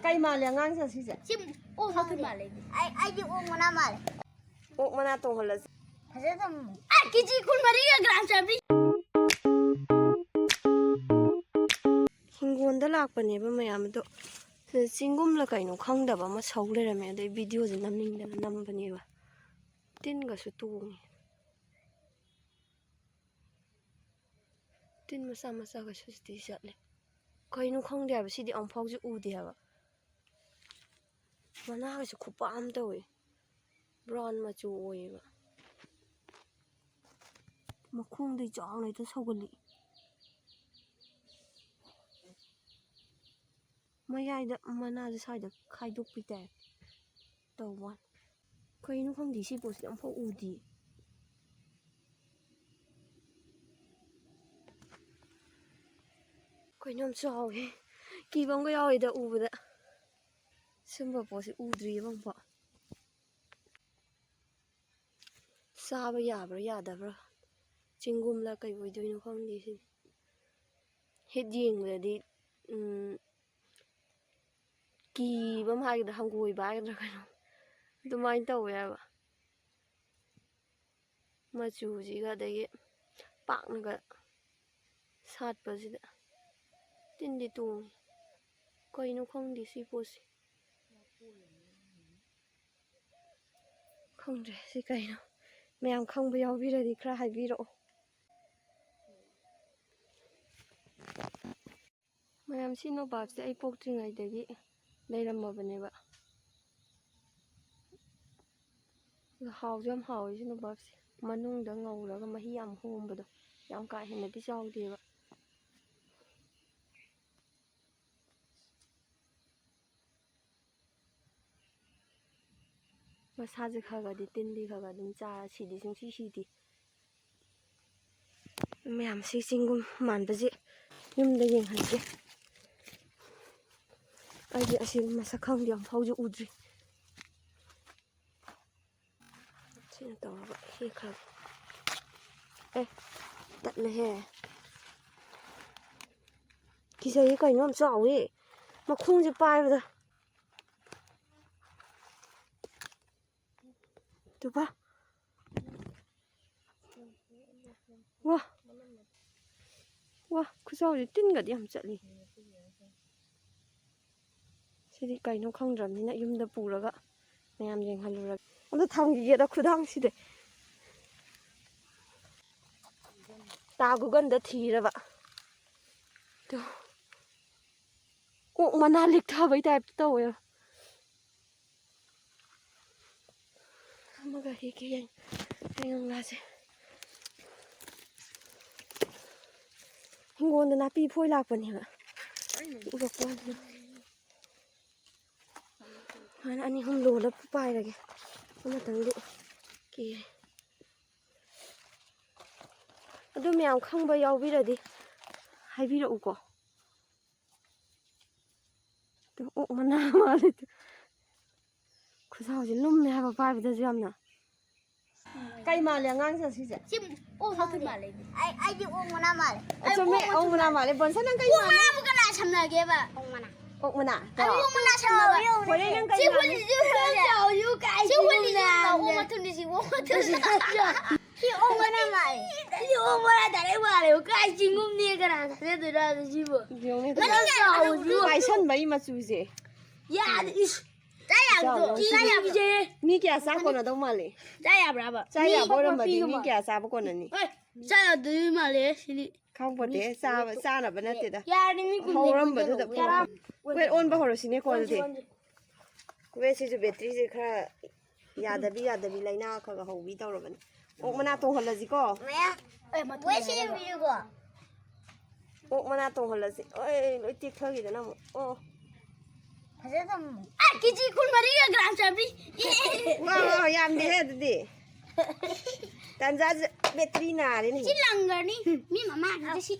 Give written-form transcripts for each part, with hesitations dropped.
Cây mà là ngang giờ xí dẻ. Chim ô sao thưa mà lên. Ai đi ô mà nam mà. Ô mà na tông hả là. Phải không? À cái gì cũng mà đi cái gram chạm đi. Hinggolda lakpane ba mayam do. Chenggum la kaino khangdb ma saule ra me de video je namning da nam bane ba. Tin ga su tu. Tin masa ga su sti sat le. Kaino khangdb ba si di ang phau ju u di ha ba. Mana ga su khupa am to we. Brown ma chu oi ba. Ma khung dei chang lai ta sagali. Mayayda manase saida khaidokpi tae tawwan kaino khangdi si post am pho udi kainom chawi ki bang ga yawi da ubada simba post udri bang pha saba yabra yadabra chenggum la kai oidoino khangdi si het yeng la di Ki bấm hai cái hàng gùi bái rồi cái tụi mình tàu vậy bà mà chủ gì cả đấy bạn cái sát vào gì đó tin đi tuồng coi nó không đi xí bố xí không để xí cái nào mẹ em không bây giờ đi ra hai video mẹ em xin nó bảo sẽ ai bốc trên ngày đấy đây là một vấn đề vậy hào cho em hào chứ nó bảo mà nung đã ngầu đó mà hi am hôm bữa đó em cài hình này cái sau thì vậy mà sao giờ khá đi tin đi khá đến cha chỉ đi xuống chỉ đi mẹ em xí xinh cũng màn bây giờ nhưng đây nhìn hẳn chứ ai vậy xí mà sao không đi ăn phao cho udri xin tao vậy hi khá ê tận này hè cái gì cái nó làm sao ấy mà không chịu bay vào đó được ba wow wow cứ sao vậy tin cả đi làm chạy đi xí đi cái nó không rầm như này yum đã bù rồi ạ mẹ em dành hành rồi nó thằng gì đó cứ đang xí đấy tao cũng gần đã thì rồi ạ đâu cũng mà na lịch thao với đẹp tao rồi mà cái kia anh không là gì Hinggolda na pi phôi lạc vào nhỉ cũng gặp quan anh không lồ là bay rồi kìa nó thằng đi kìa đôi mèo không bao giờ biết rồi đi hay biết đâu có tôi ụng mà na mà đi cứ sao chứ lum mèo vào bay bây giờ nè cây mà là ngang giờ xí dẻ Chim ô sao thưa mà lên. Ai đi ô mà nam mà. cho mẹ ông mà làm lại bận sát năng cây mà Ô mà cái nào chăm là kia bà. Ông mà nào. ông mà nè Ai ô mà nào chăm là bà. hồi đây năng cây Chứ quên gì chứ giàu chứ cái. Chứ quên gì giàu ô mà thương đi gì ô mà thương gì. Chứ ô mà nam mà. Chứ ô mà là tại đây bà liệu cái chim ngum nia cái nào thế từ ra từ chim bự. Nó giàu chứ. Bài sân mấy mà chú gì? Ya Saya biji. Mi kaya sa ko na daw mali. Saya berapa? Saya bora ma di mi kaya sa ko na ni. Saya tu mali sini. Không có thế sa na ba na te da. Ya ni mi Hầu ram ba da ko. Wait on ba horo sine ko de. Wait si ju battery je khara yadabi laina kha ga hau bi taw ro ban. Ok mana tong hal ji ko. Mẹ. Mà tôi xem video của. Ok mana tong hal ji. Oi loi tik thagi da na mo. Oh. À cái gì cũng mà đi cái gram chạm đi. Wow, yam đi hết đi. Tan ra battery na đấy này. Chỉ lằng rồi đi. Mi mama cái gì.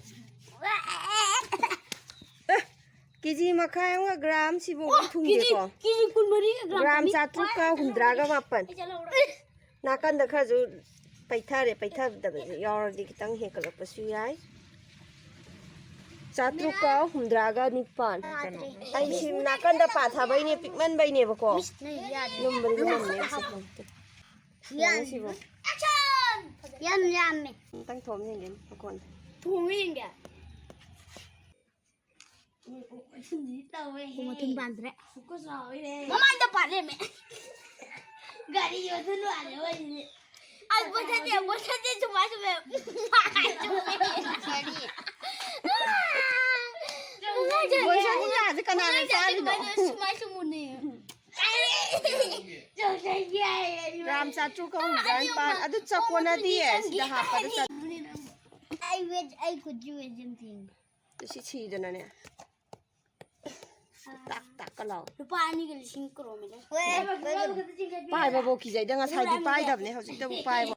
Cái gì mà khai ông gram si bộ thùng gì có. Cái gì cũng mà đi cái gram sa truk ka hundra ga mapan. Na kan da kha ju paitha da yaw di kitang he kalak pasu yai. Chatruka humdraga nipan. Ai sim nakanda pa thabai ne pikman bai ne bako. Number ne sakon. Yan sibo. Action! Yan me. Tang thom ne gen bakon. Thuming ga. Kuma thun bandre. Ko sawi ne. Mama ida pale me. Gari yo thun wale wale. Ai bothate chuma chume. Bosa ni ya de kana na sa ni. Chuma chumune. Ram Chatruka humdran pan adu chakona di sida ha pa da I wish I could do something. si chi dana ne. Tak tak ka law. Lupa ani gal sing kro me. Pai ba bo ki jai da nga sai di pai dab ne hausi da bu pai ba.